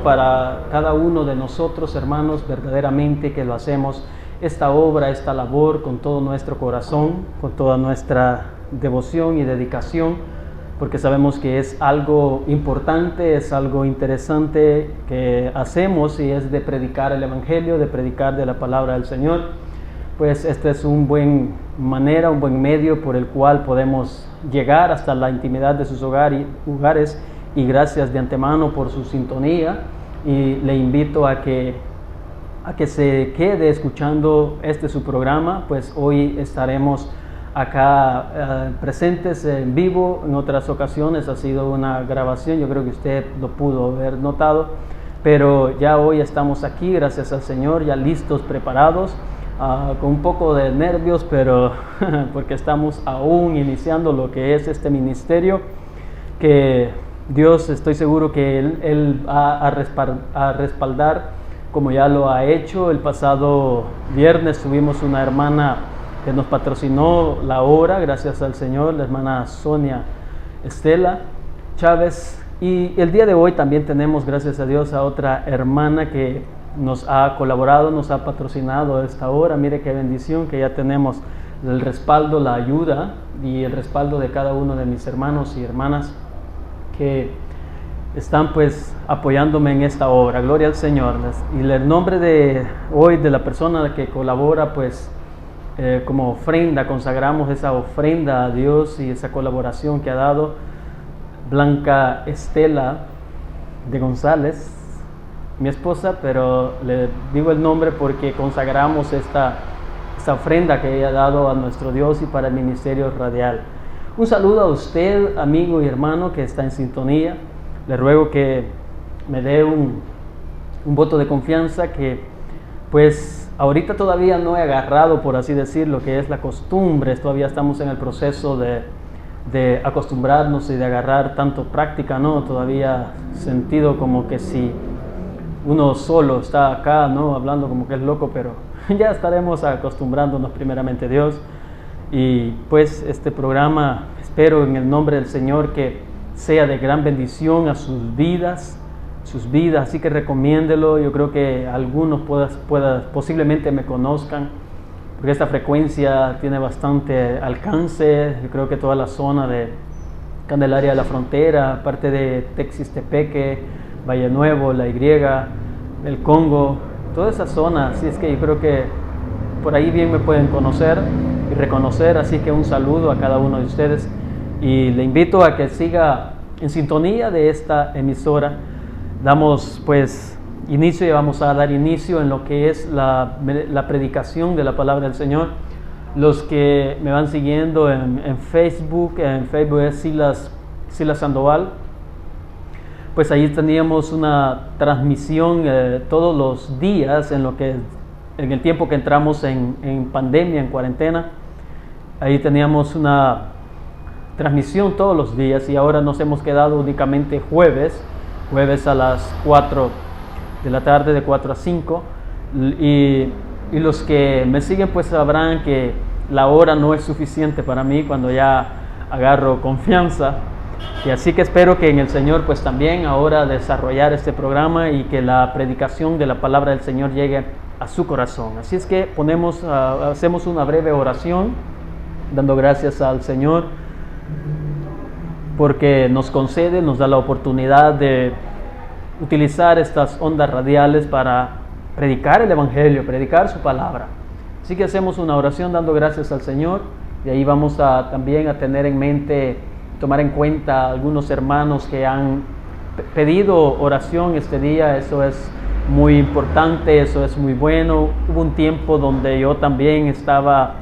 Para cada uno de nosotros, hermanos, verdaderamente que lo hacemos esta obra, esta labor con todo nuestro corazón, con toda nuestra devoción y dedicación, porque sabemos que es algo importante, es algo interesante que hacemos, y es de predicar el Evangelio, de predicar de la palabra del Señor. Pues este es un buen medio por el cual podemos llegar hasta la intimidad de sus hogares, y gracias de antemano por su sintonía, y le invito a que se quede escuchando su programa. Pues hoy estaremos acá presentes en vivo. En otras ocasiones ha sido una grabación, yo creo que usted lo pudo haber notado, pero ya hoy estamos aquí, gracias al Señor, ya listos, preparados, con un poco de nervios, pero porque estamos aún iniciando lo que es este ministerio, que Dios, estoy seguro que Él va a respaldar, como ya lo ha hecho. El pasado viernes tuvimos una hermana que nos patrocinó la obra, gracias al Señor, la hermana Sonia Estela Chávez. Y el día de hoy también tenemos, gracias a Dios, a otra hermana que nos ha colaborado, nos ha patrocinado esta obra. Mire qué bendición que ya tenemos el respaldo, la ayuda y el respaldo de cada uno de mis hermanos y hermanas que están pues apoyándome en esta obra. Gloria al Señor. Y el nombre de hoy de la persona que colabora, pues como ofrenda, consagramos esa ofrenda a Dios y esa colaboración que ha dado Blanca Estela de González, mi esposa, pero le digo el nombre porque consagramos esta ofrenda que ella ha dado a nuestro Dios y para el ministerio radial. Un saludo a usted, amigo y hermano que está en sintonía. Le ruego que me dé un voto de confianza, que pues ahorita todavía no he agarrado, por así decir, lo que es la costumbre. Todavía estamos en el proceso de acostumbrarnos y de agarrar tanto práctica, ¿no? Todavía sentido como que si uno solo está acá, ¿no? Hablando como que es loco, pero ya estaremos acostumbrándonos, primeramente Dios. Y pues este programa, espero en el nombre del Señor que sea de gran bendición a sus vidas, así que recomiéndelo. Yo creo que algunos posiblemente me conozcan, porque esta frecuencia tiene bastante alcance. Yo creo que toda la zona de Candelaria de la Frontera, parte de Texistepeque, Valle Nuevo, La Y, el Congo, toda esa zona, así es que yo creo que por ahí bien me pueden conocer y reconocer. Así que un saludo a cada uno de ustedes, y le invito a que siga en sintonía de esta emisora. Damos pues inicio y vamos a dar inicio en lo que es la predicación de la palabra del Señor. Los que me van siguiendo en Facebook es Silas Sandoval. Pues ahí teníamos una transmisión todos los días en el tiempo que entramos en pandemia, en cuarentena. Ahí teníamos una transmisión todos los días, y ahora nos hemos quedado únicamente jueves a las 4 de la tarde, de 4 a 5. Y los que me siguen pues sabrán que la hora no es suficiente para mí cuando ya agarro confianza. Y así que espero que en el Señor pues también ahora desarrollar este programa, y que la predicación de la palabra del Señor llegue a su corazón. Así es que hacemos una breve oración, dando gracias al Señor porque nos da la oportunidad de utilizar estas ondas radiales para predicar el Evangelio, predicar su palabra. Así que hacemos una oración dando gracias al Señor, y ahí vamos también a tener en mente, tomar en cuenta algunos hermanos que han pedido oración este día. Eso es muy importante, eso es muy bueno. Hubo un tiempo donde yo también estaba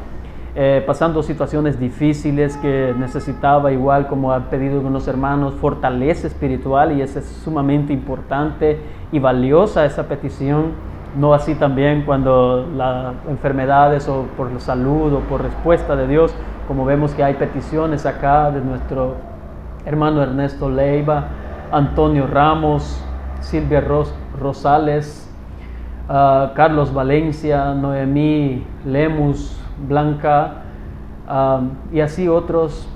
pasando situaciones difíciles, que necesitaba, igual como han pedido algunos hermanos, fortaleza espiritual, y eso es sumamente importante y valiosa esa petición. No así también cuando las enfermedades, o por la salud, o por respuesta de Dios, como vemos que hay peticiones acá de nuestro hermano Ernesto Leiva, Antonio Ramos, Silvia Rosales, Carlos Valencia, Noemí Lemus, Blanca, y así otros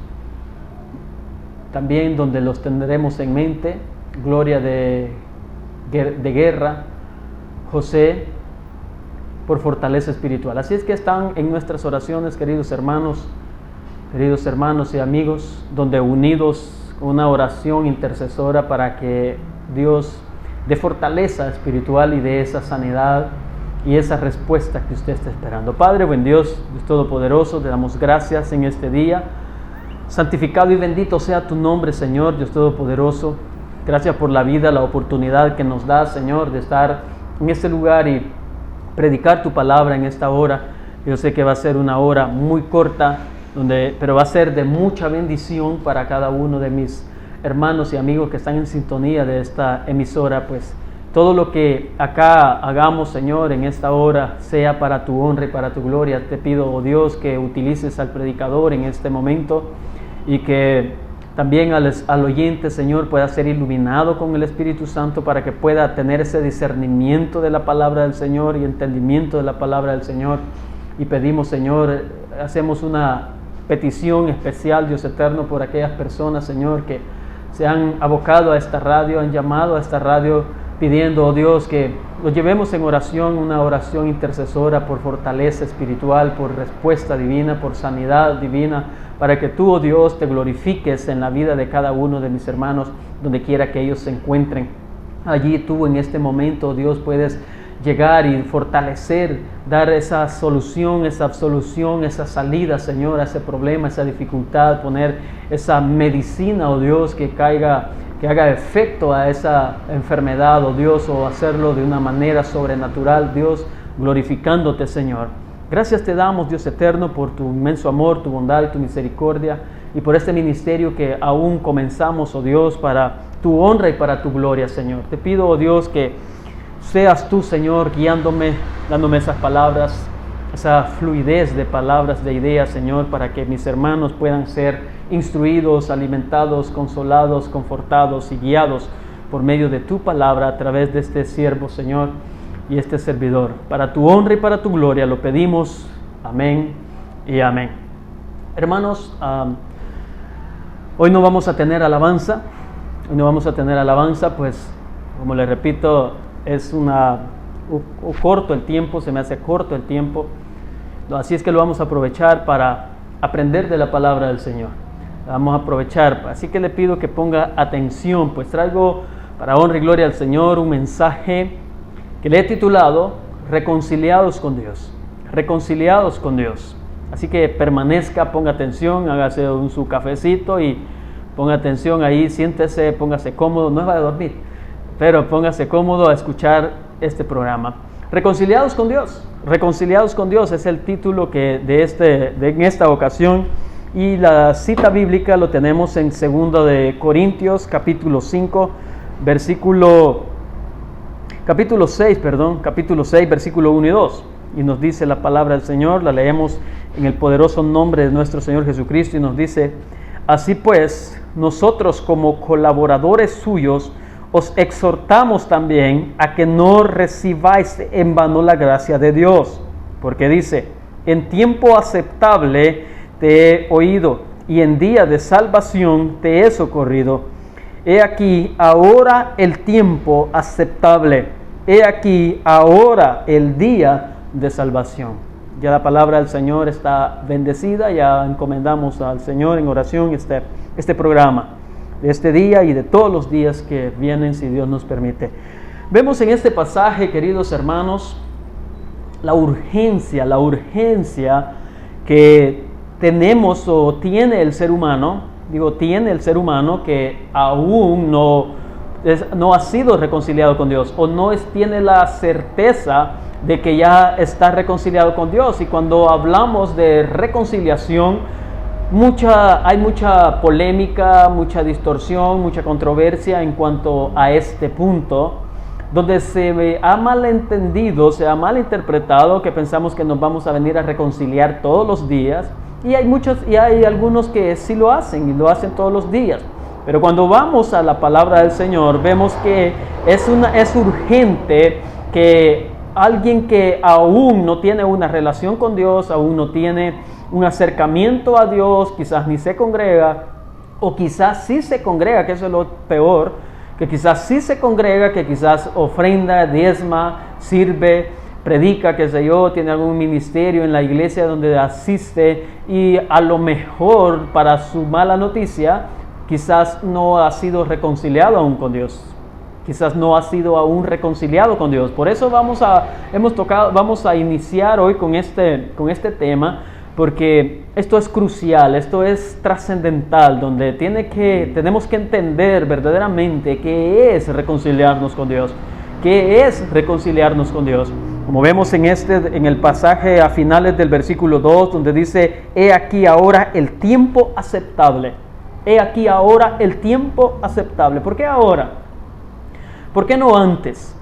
también, donde los tendremos en mente. Gloria de de guerra, José, por fortaleza espiritual. Así es que están en nuestras oraciones, queridos hermanos y amigos, donde unidos con una oración intercesora para que Dios dé fortaleza espiritual y dé esa sanidad y esa respuesta que usted está esperando. Padre, buen Dios Todopoderoso, te damos gracias en este día. Santificado y bendito sea tu nombre, Señor, Dios Todopoderoso. Gracias por la vida, la oportunidad que nos da, Señor, de estar en este lugar y predicar tu palabra en esta hora. Yo sé que va a ser una hora muy corta, pero va a ser de mucha bendición para cada uno de mis hermanos y amigos que están en sintonía de esta emisora. Pues todo lo que acá hagamos, Señor, en esta hora, sea para tu honra y para tu gloria. Te pido, oh Dios, que utilices al predicador en este momento y que también al oyente, Señor, pueda ser iluminado con el Espíritu Santo para que pueda tener ese discernimiento de la palabra del Señor y entendimiento de la palabra del Señor. Y pedimos, Señor, hacemos una petición especial, Dios eterno, por aquellas personas, Señor, que se han abocado a esta radio, han llamado a esta radio pidiendo, oh Dios, que los llevemos en oración, una oración intercesora por fortaleza espiritual, por respuesta divina, por sanidad divina, para que tú, oh Dios, te glorifiques en la vida de cada uno de mis hermanos, donde quiera que ellos se encuentren. Allí tú en este momento, oh Dios, puedes llegar y fortalecer, dar esa solución, esa absolución, esa salida, Señor, a ese problema, esa dificultad, poner esa medicina, oh Dios, que haga efecto a esa enfermedad, oh Dios, o hacerlo de una manera sobrenatural, Dios, glorificándote, Señor. Gracias te damos, Dios eterno, por tu inmenso amor, tu bondad y tu misericordia, y por este ministerio que aún comenzamos, oh Dios, para tu honra y para tu gloria, Señor. Te pido, oh Dios, que seas tú, Señor, guiándome, dándome esas palabras, esa fluidez de palabras, de ideas, Señor, para que mis hermanos puedan ser instruidos, alimentados, consolados, confortados y guiados por medio de tu palabra a través de este siervo, Señor, y este servidor. Para tu honra y para tu gloria lo pedimos. Amén y amén. Hermanos, hoy no vamos a tener alabanza. Pues, como les repito, es corto el tiempo, se me hace corto el tiempo. Así es que lo vamos a aprovechar para aprender de la palabra del Señor. Vamos a aprovechar, así que le pido que ponga atención, pues traigo para honra y gloria al Señor un mensaje que le he titulado Reconciliados con Dios. Reconciliados con Dios. Así que permanezca, ponga atención, hágase su cafecito y ponga atención ahí, siéntese, póngase cómodo, no es para dormir, pero póngase cómodo a escuchar este programa. Reconciliados con Dios es el título en esta ocasión, y la cita bíblica lo tenemos en 2 de Corintios capítulo 6, versículo 1 y 2, y nos dice la palabra del Señor. La leemos en el poderoso nombre de nuestro Señor Jesucristo y nos dice: así pues, nosotros como colaboradores suyos os exhortamos también a que no recibáis en vano la gracia de Dios, porque dice: en tiempo aceptable te he oído, y en día de salvación te he socorrido. He aquí ahora el tiempo aceptable, he aquí ahora el día de salvación. Ya la palabra del Señor está bendecida, ya encomendamos al Señor en oración este programa de este día y de todos los días que vienen, si Dios nos permite. Vemos en este pasaje, queridos hermanos, la urgencia que tenemos o tiene el ser humano, que aún no ha sido reconciliado con Dios, o tiene la certeza de que ya está reconciliado con Dios. Y cuando hablamos de reconciliación, hay mucha polémica, mucha distorsión, mucha controversia en cuanto a este punto, donde se ha malentendido, se ha malinterpretado que pensamos que nos vamos a venir a reconciliar todos los días, y hay algunos que sí lo hacen, y lo hacen todos los días. Pero cuando vamos a la palabra del Señor, vemos que es urgente que alguien que aún no tiene una relación con Dios, aún no tiene un acercamiento a Dios, quizás ni se congrega, o quizás sí se congrega, que eso es lo peor, que quizás sí se congrega, que quizás ofrenda, diezma, sirve, predica, qué sé yo, tiene algún ministerio en la iglesia donde asiste y a lo mejor para su mala noticia quizás no ha sido reconciliado aún con Dios. Quizás no ha sido aún reconciliado con Dios. Por eso vamos a iniciar hoy con este tema, porque esto es crucial, esto es trascendental, donde tenemos que entender verdaderamente qué es reconciliarnos con Dios. ¿Qué es reconciliarnos con Dios? Como vemos en el pasaje a finales del versículo 2, donde dice: he aquí ahora el tiempo aceptable. He aquí ahora el tiempo aceptable. ¿Por qué ahora? ¿Por qué no antes?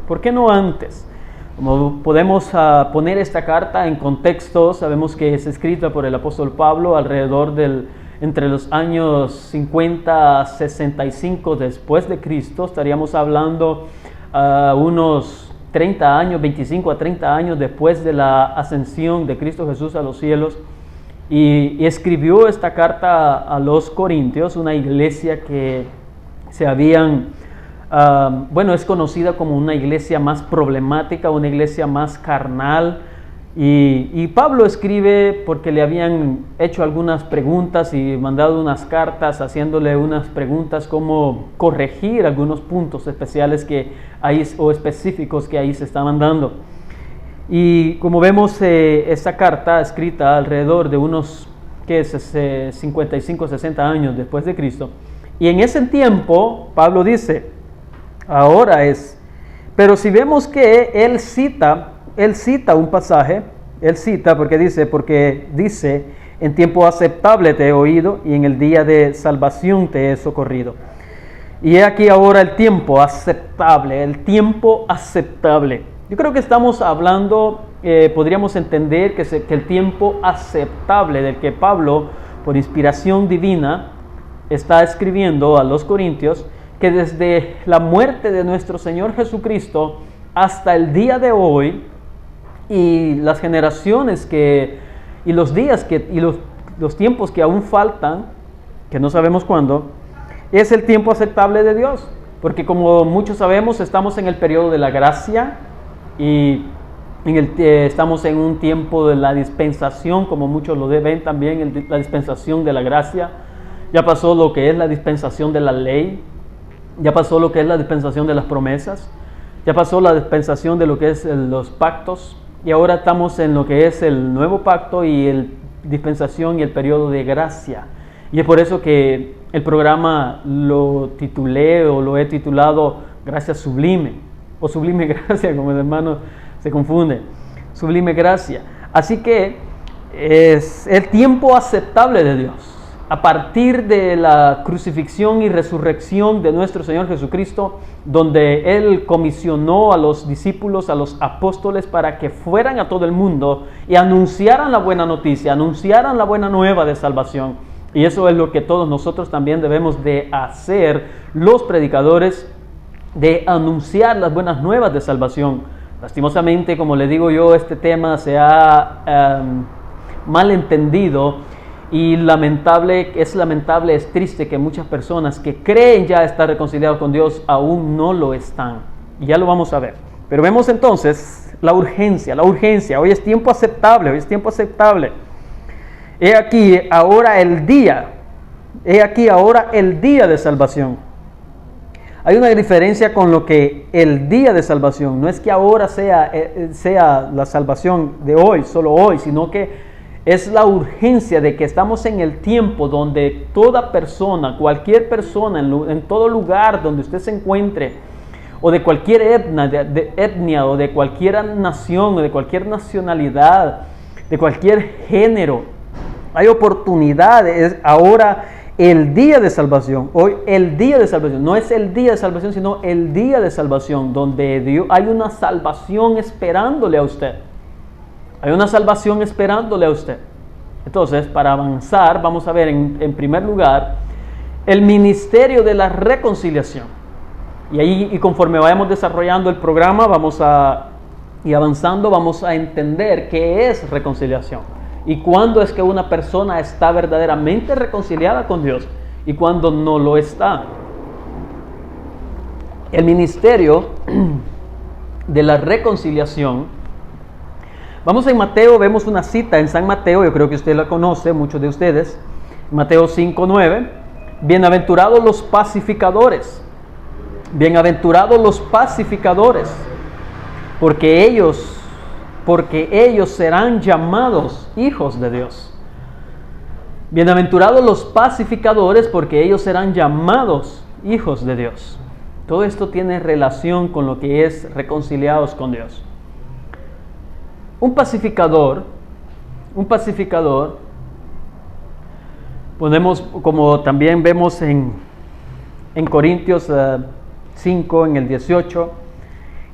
¿Por qué no antes? Como podemos poner esta carta en contexto, sabemos que es escrita por el apóstol Pablo alrededor entre los años 50 a 65 después de Cristo. Estaríamos hablando unos 30 años, 25 a 30 años después de la ascensión de Cristo Jesús a los cielos. Y escribió esta carta a los Corintios, una iglesia que es conocida como una iglesia más problemática, una iglesia más carnal. Y Pablo escribe porque le habían hecho algunas preguntas y mandado unas cartas haciéndole unas preguntas como corregir algunos puntos especiales o específicos que ahí se estaban dando. Y como vemos, esta carta escrita alrededor de unos 55, 60 años después de Cristo. Y en ese tiempo, Pablo dice, ahora es. Pero si vemos que él cita un pasaje, porque dice, en tiempo aceptable te he oído y en el día de salvación te he socorrido. Y he aquí ahora el tiempo aceptable, Yo creo que estamos hablando, podríamos entender que el tiempo aceptable del que Pablo, por inspiración divina, está escribiendo a los Corintios, que desde la muerte de nuestro Señor Jesucristo hasta el día de hoy, y las generaciones y los días y los tiempos que aún faltan, que no sabemos cuándo, es el tiempo aceptable de Dios. Porque como muchos sabemos, estamos en el periodo de la gracia y estamos en un tiempo de la dispensación, como muchos lo ven también, la dispensación de la gracia. Ya pasó lo que es la dispensación de la ley, ya pasó lo que es la dispensación de las promesas, ya pasó la dispensación de lo que es los pactos, y ahora estamos en lo que es el nuevo pacto y el dispensación y el periodo de gracia. Y es por eso que el programa lo he titulado Gracia Sublime, o Sublime Gracia, como el hermano se confunde, Sublime Gracia. Así que es el tiempo aceptable de Dios. A partir de la crucifixión y resurrección de nuestro Señor Jesucristo, donde Él comisionó a los discípulos, a los apóstoles, para que fueran a todo el mundo y anunciaran la buena noticia, anunciaran la buena nueva de salvación. Y eso es lo que todos nosotros también debemos de hacer, los predicadores, de anunciar las buenas nuevas de salvación. Lastimosamente, como le digo yo, este tema se ha malentendido. Y es triste que muchas personas que creen ya estar reconciliados con Dios aún no lo están. Y ya lo vamos a ver. Pero vemos entonces la urgencia. Hoy es tiempo aceptable. He aquí ahora el día de salvación. Hay una diferencia con lo que el día de salvación. No es que ahora sea la salvación de hoy, solo hoy, sino que es la urgencia de que estamos en el tiempo donde toda persona, cualquier persona, en todo lugar donde usted se encuentre, o de cualquier etnia, o de cualquier nación, o de cualquier nacionalidad, de cualquier género, hay oportunidades. Ahora el día de salvación, hoy el día de salvación, no es el día de salvación, sino el día de salvación, donde Dios, hay una salvación esperándole a usted. Hay una salvación esperándole a usted. Entonces, para avanzar, vamos a ver en primer lugar el ministerio de la reconciliación. Y conforme vayamos desarrollando el programa, y avanzando, vamos a entender qué es reconciliación. Y cuándo es que una persona está verdaderamente reconciliada con Dios y cuándo no lo está. el ministerio de la reconciliación. Vamos en Mateo, vemos una cita en San Mateo, yo creo que usted la conoce, muchos de ustedes, Mateo 5:9, bienaventurados los pacificadores, porque ellos serán llamados hijos de Dios. Bienaventurados los pacificadores, porque ellos serán llamados hijos de Dios. Todo esto tiene relación con lo que es reconciliados con Dios. Un pacificador, ponemos, como también vemos en Corintios 5, en el 18,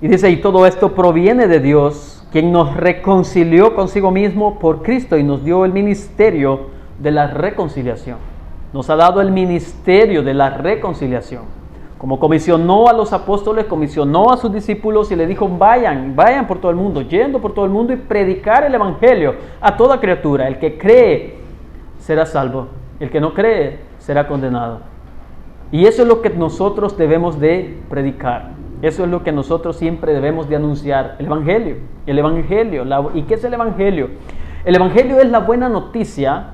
y dice, y todo esto proviene de Dios, quien nos reconcilió consigo mismo por Cristo y nos dio el ministerio de la reconciliación. Nos ha dado el ministerio de la reconciliación. Como comisionó a los apóstoles, comisionó a sus discípulos y le dijo, vayan por todo el mundo, yendo por todo el mundo y predicar el evangelio a toda criatura. El que cree será salvo, el que no cree será condenado. Y eso es lo que nosotros debemos de predicar. Eso es lo que nosotros siempre debemos de anunciar, el evangelio. ¿Y qué es el evangelio? El evangelio es la buena noticia,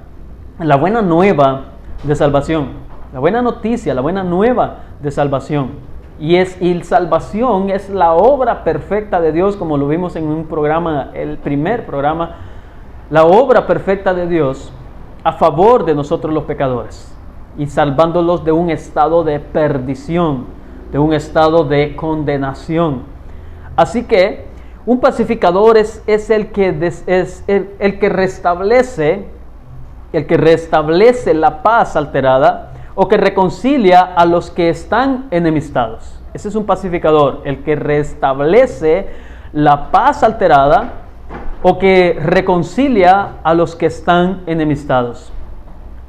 la buena nueva de salvación. La buena noticia, la buena nueva de salvación. Y salvación es la obra perfecta de Dios, como lo vimos en un programa, el primer programa, la obra perfecta de Dios a favor de nosotros los pecadores y salvándolos de un estado de perdición, de un estado de condenación. Así que un pacificador es el que restablece la paz alterada o que reconcilia a los que están enemistados. Ese es un pacificador, el que restablece la paz alterada o que reconcilia a los que están enemistados.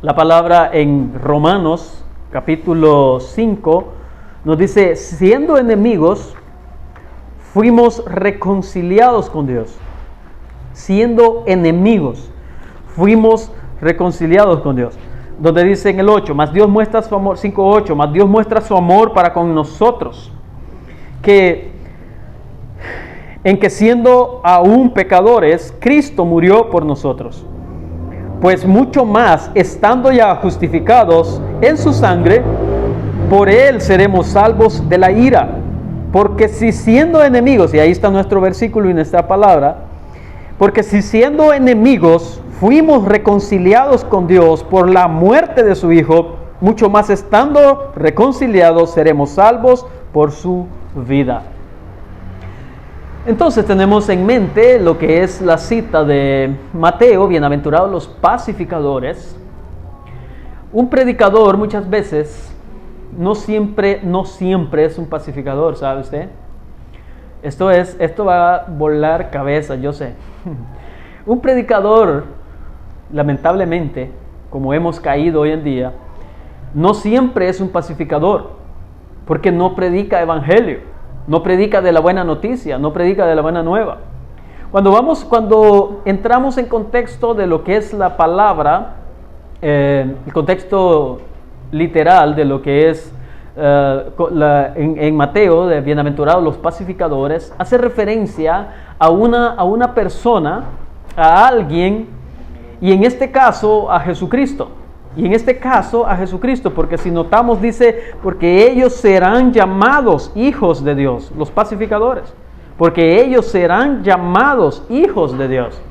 La palabra en Romanos capítulo 5 nos dice, siendo enemigos, fuimos reconciliados con Dios. Siendo enemigos, fuimos reconciliados con Dios. Donde dice en el 8, más Dios muestra su amor, 5:8, más Dios muestra su amor para con nosotros, en que siendo aún pecadores, Cristo murió por nosotros. Pues mucho más, estando ya justificados en su sangre, por él seremos salvos de la ira. Porque si siendo enemigos, y ahí está nuestro versículo y nuestra palabra, porque si siendo enemigos fuimos reconciliados con Dios por la muerte de su Hijo, mucho más estando reconciliados seremos salvos por su vida. Entonces tenemos en mente lo que es la cita de Mateo, bienaventurados los pacificadores. Un predicador muchas veces no siempre es un pacificador, ¿sabe usted? Esto va a volar cabeza, yo sé. Un predicador, lamentablemente, como hemos caído hoy en día, no siempre es un pacificador, porque no predica evangelio, no predica de la buena noticia, no predica de la buena nueva. Cuando entramos en contexto de lo que es la palabra, el contexto literal de lo que es en Mateo, de bienaventurados los pacificadores, hace referencia a una persona, a alguien, y en este caso a Jesucristo. Porque si notamos dice, porque ellos serán llamados hijos de Dios, los pacificadores. Porque ellos serán llamados hijos de Dios.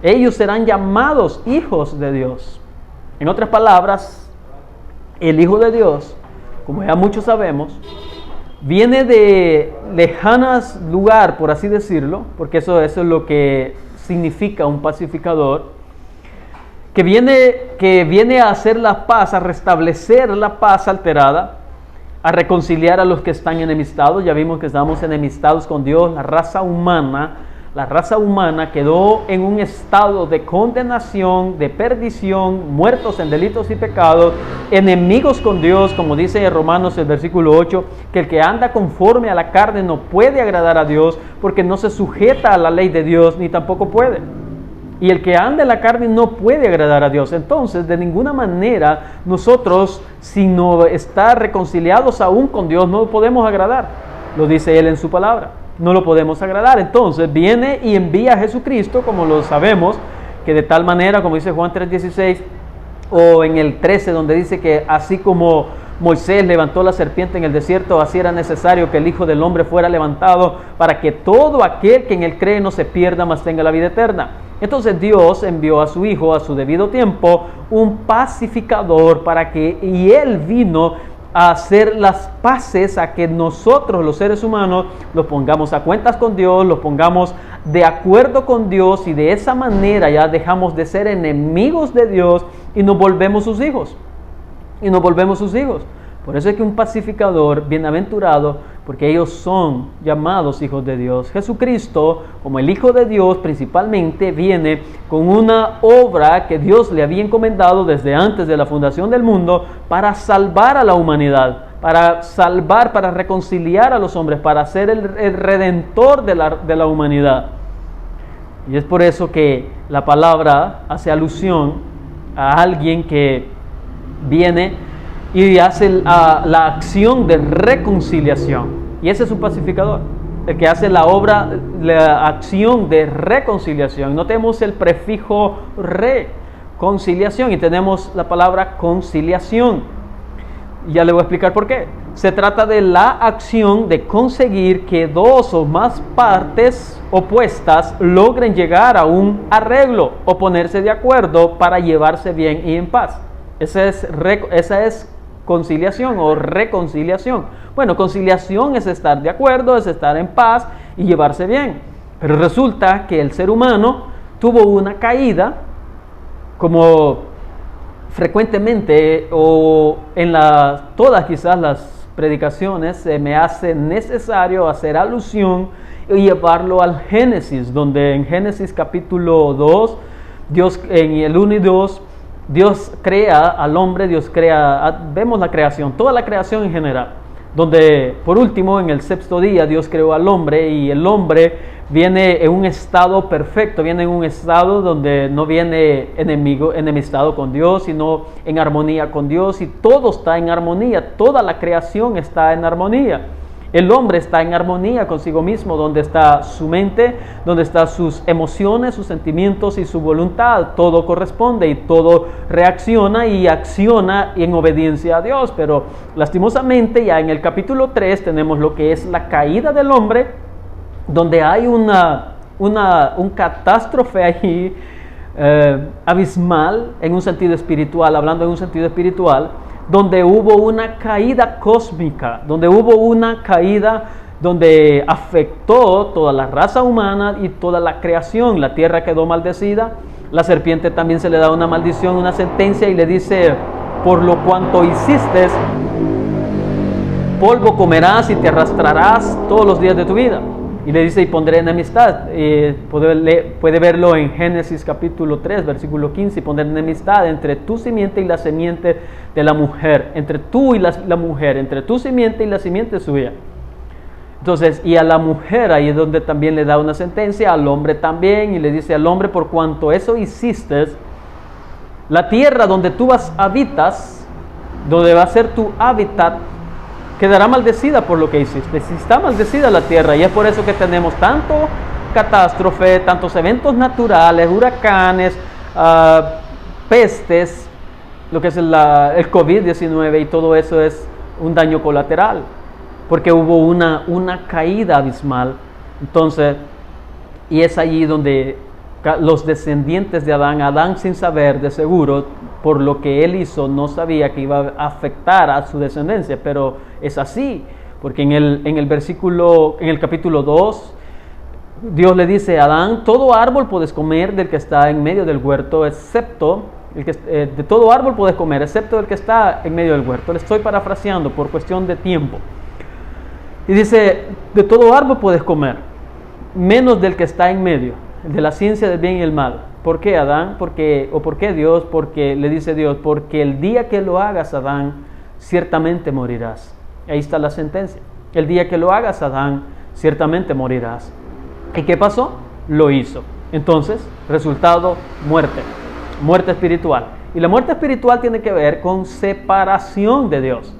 Ellos serán llamados hijos de Dios. En otras palabras, el Hijo de Dios, como ya muchos sabemos, viene de lejanos lugar, por así decirlo, porque eso es lo que significa un pacificador, que viene a hacer la paz, a restablecer la paz alterada, a reconciliar a los que están enemistados. Ya vimos que estamos enemistados con Dios. La raza humana quedó en un estado de condenación, de perdición, muertos en delitos y pecados, enemigos con Dios, como dice en Romanos el versículo 8, que el que anda conforme a la carne no puede agradar a Dios, porque no se sujeta a la ley de Dios, ni tampoco puede. Y el que anda en la carne no puede agradar a Dios. Entonces, de ninguna manera nosotros, si no estar reconciliados aún con Dios, no lo podemos agradar. Lo dice Él en su palabra. No lo podemos agradar. Entonces, viene y envía a Jesucristo, como lo sabemos, que de tal manera, como dice Juan 3:16, o en el 13, donde dice que así como Moisés levantó la serpiente en el desierto, así era necesario que el Hijo del Hombre fuera levantado para que todo aquel que en él cree no se pierda, mas tenga la vida eterna. Entonces Dios envió a su Hijo a su debido tiempo, un pacificador, y Él vino a hacer las paces, a que nosotros los seres humanos los pongamos a cuentas con Dios, los pongamos de acuerdo con Dios, y de esa manera ya dejamos de ser enemigos de Dios y nos volvemos sus hijos. Por eso es que un pacificador, bienaventurado, porque ellos son llamados hijos de Dios. Jesucristo, como el Hijo de Dios, principalmente viene con una obra que Dios le había encomendado desde antes de la fundación del mundo para salvar a la humanidad, para reconciliar a los hombres, para ser el redentor de la humanidad. Y es por eso que la palabra hace alusión a alguien que viene y hace la acción de reconciliación. Y ese es un pacificador, el que hace la obra, la acción de reconciliación. No tenemos el prefijo reconciliación y tenemos la palabra conciliación. Ya le voy a explicar por qué. Se trata de la acción de conseguir que dos o más partes opuestas logren llegar a un arreglo o ponerse de acuerdo para llevarse bien y en paz. Esa es conciliación o reconciliación. Bueno, conciliación es estar de acuerdo, es estar en paz y llevarse bien. Pero resulta que el ser humano tuvo una caída, como frecuentemente o en todas quizás las predicaciones se me hace necesario hacer alusión y llevarlo al Génesis, donde en Génesis capítulo 2, Dios en el 1 y 2, Dios crea al hombre, vemos la creación, toda la creación en general, donde por último en el sexto día Dios creó al hombre, y el hombre viene en un estado perfecto, viene en un estado donde no viene enemistado con Dios, sino en armonía con Dios, y todo está en armonía, toda la creación está en armonía. El hombre está en armonía consigo mismo, donde está su mente, donde están sus emociones, sus sentimientos y su voluntad. Todo corresponde y todo reacciona y acciona en obediencia a Dios. Pero lastimosamente ya en el capítulo 3 tenemos lo que es la caída del hombre, donde hay un catástrofe ahí abismal en un sentido espiritual, hablando en un sentido espiritual, donde hubo una caída cósmica, donde hubo una caída donde afectó toda la raza humana y toda la creación. La tierra quedó maldecida, la serpiente también se le da una maldición, una sentencia, y le dice: por lo cuanto hiciste, polvo comerás y te arrastrarás todos los días de tu vida. Y le dice: y pondré enemistad. Puede verlo en Génesis capítulo 3, versículo 15. Y pondré enemistad entre tu simiente y la simiente de la mujer. Entre tú y la mujer, entre tu simiente y la simiente suya. Entonces, y a la mujer ahí es donde también le da una sentencia, al hombre también. Y le dice al hombre: por cuanto eso hiciste, la tierra donde tú habitas, donde va a ser tu hábitat, quedará maldecida por lo que hiciste. Si está maldecida la tierra, y es por eso que tenemos tanto catástrofe, tantos eventos naturales, huracanes, pestes, lo que es el COVID-19, y todo eso es un daño colateral, porque hubo una caída abismal. Entonces, y es allí donde los descendientes de Adán sin saber, de seguro, por lo que él hizo, no sabía que iba a afectar a su descendencia, pero es así, porque en el capítulo 2, Dios le dice a Adán: todo árbol puedes comer del que está en medio del huerto, excepto de todo árbol puedes comer, excepto del que está en medio del huerto. Le estoy parafraseando por cuestión de tiempo. Y dice: de todo árbol puedes comer, menos del que está en medio, de la ciencia del bien y el mal. ¿Por qué, Adán? ¿Por qué Dios? Porque le dice Dios: porque el día que lo hagas, Adán, ciertamente morirás. Ahí está la sentencia. El día que lo hagas, Adán, ciertamente morirás. ¿Y qué pasó? Lo hizo. Entonces, Resultado, muerte espiritual. Y la muerte espiritual tiene que ver con separación de Dios,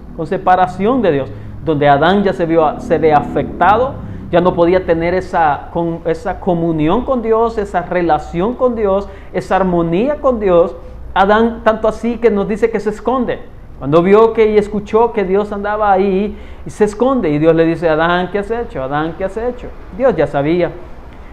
donde Adán ya se ve afectado, ya no podía tener esa comunión con Dios, esa relación con Dios, esa armonía con Dios. Adán, tanto así que nos dice que se esconde. Cuando vio y escuchó que Dios andaba ahí, y se esconde, y Dios le dice: Adán, ¿qué has hecho? Adán, ¿qué has hecho? Dios ya sabía,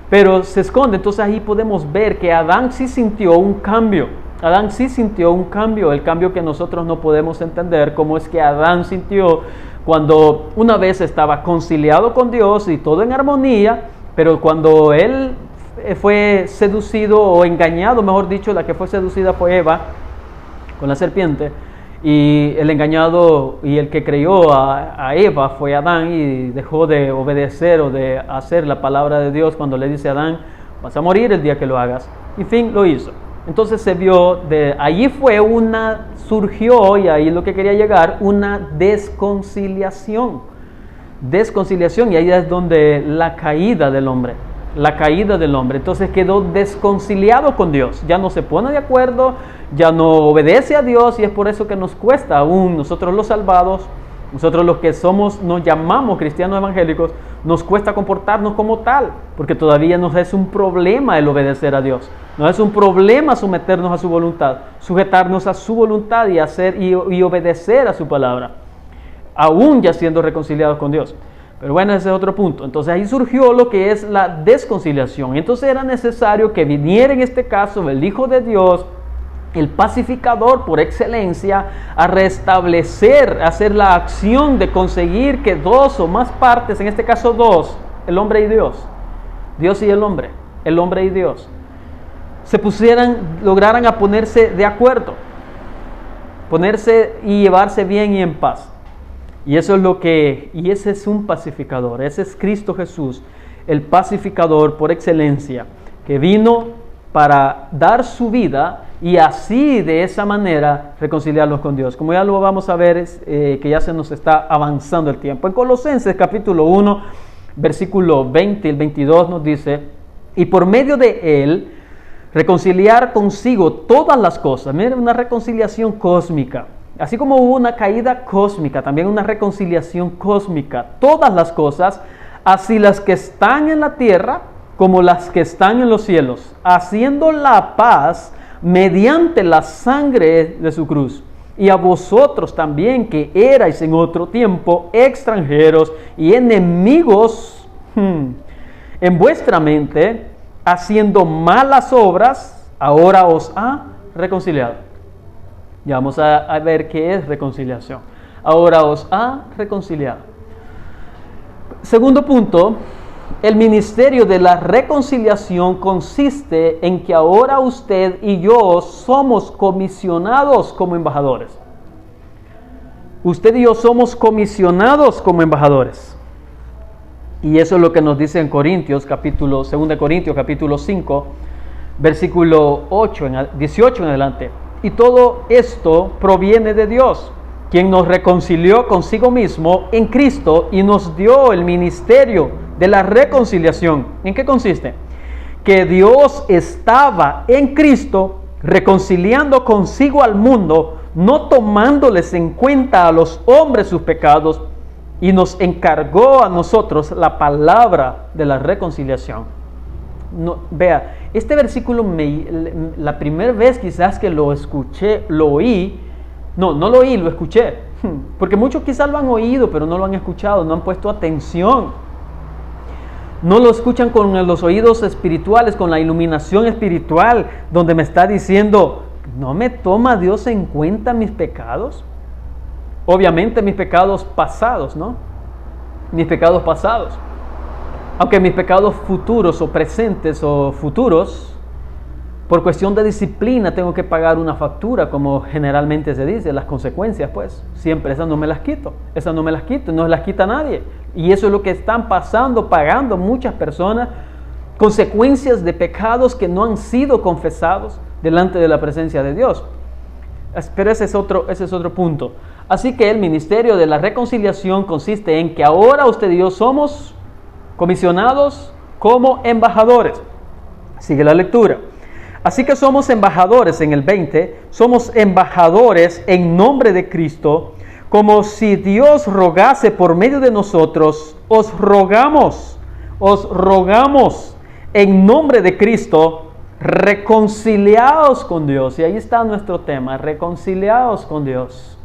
pero se esconde. Entonces ahí podemos ver que Adán sí sintió un cambio. El cambio que nosotros no podemos entender, cómo es que Adán sintió cuando una vez estaba conciliado con Dios y todo en armonía, pero cuando él fue seducido o engañado, mejor dicho, la que fue seducida fue Eva con la serpiente, y el engañado y el que creyó a Eva fue Adán, y dejó de obedecer o de hacer la palabra de Dios cuando le dice a Adán: vas a morir el día que lo hagas. En fin, lo hizo. Entonces se vio, allí surgió, y ahí es lo que quería llegar, una desconciliación, y ahí es donde la caída del hombre, entonces quedó desconciliado con Dios, ya no se pone de acuerdo, ya no obedece a Dios, y es por eso que nos cuesta aún, nosotros los salvados, nosotros los que nos llamamos cristianos evangélicos, nos cuesta comportarnos como tal, porque todavía nos es un problema el obedecer a Dios, nos es un problema someternos a su voluntad, sujetarnos a su voluntad y obedecer a su palabra, aún ya siendo reconciliados con Dios. Pero bueno, ese es otro punto. Entonces ahí surgió lo que es la desconciliación. Entonces era necesario que viniera en este caso el Hijo de Dios, el pacificador por excelencia, a restablecer, a hacer la acción de conseguir que dos o más partes, en este caso dos, el hombre y Dios y el hombre y Dios, lograran a ponerse de acuerdo, ponerse y llevarse bien y en paz. Y ese es un pacificador, ese es Cristo Jesús, el pacificador por excelencia, que vino para dar su vida y así de esa manera reconciliarlos con Dios. Como ya lo vamos a ver, que ya se nos está avanzando el tiempo. En Colosenses capítulo 1, versículo 20 y el 22 nos dice: y por medio de él reconciliar consigo todas las cosas. Miren, una reconciliación cósmica. Así como hubo una caída cósmica, también una reconciliación cósmica. Todas las cosas, así las que están en la tierra como las que están en los cielos, haciendo la paz mediante la sangre de su cruz. Y a vosotros también, que erais en otro tiempo extranjeros y enemigos en vuestra mente, haciendo malas obras, ahora os ha reconciliado. Ya vamos a ver qué es reconciliación. Ahora os ha reconciliado. Segundo punto, el ministerio de la reconciliación consiste en que ahora usted y yo somos comisionados como embajadores. Usted y yo somos comisionados como embajadores. Y eso es lo que nos dice en 2 Corintios capítulo 5, versículo 18 en adelante. Y todo esto proviene de Dios, quien nos reconcilió consigo mismo en Cristo y nos dio el ministerio de la reconciliación. ¿En qué consiste? Que Dios estaba en Cristo reconciliando consigo al mundo, no tomándoles en cuenta a los hombres sus pecados, y nos encargó a nosotros la palabra de la reconciliación. No, vea, este versículo la primera vez quizás que lo escuché, lo escuché, porque muchos quizás lo han oído, pero no lo han escuchado, no han puesto atención, no lo escuchan con los oídos espirituales, con la iluminación espiritual, donde me está diciendo: ¿no me toma Dios en cuenta mis pecados? Obviamente mis pecados pasados, ¿no? Mis pecados pasados. Aunque mis pecados futuros o presentes o futuros, por cuestión de disciplina tengo que pagar una factura, como generalmente se dice, las consecuencias, pues, siempre esas no me las quito, no las quita nadie. Y eso es lo que están pagando muchas personas, consecuencias de pecados que no han sido confesados delante de la presencia de Dios. Pero ese es otro punto. Así que el ministerio de la reconciliación consiste en que ahora usted y yo somos comisionados como embajadores. Sigue la lectura. Así que somos embajadores, en el 20, somos embajadores en nombre de Cristo, como si Dios rogase por medio de nosotros, os rogamos en nombre de Cristo, reconciliaos con Dios. Y ahí está nuestro tema, reconciliaos con Dios.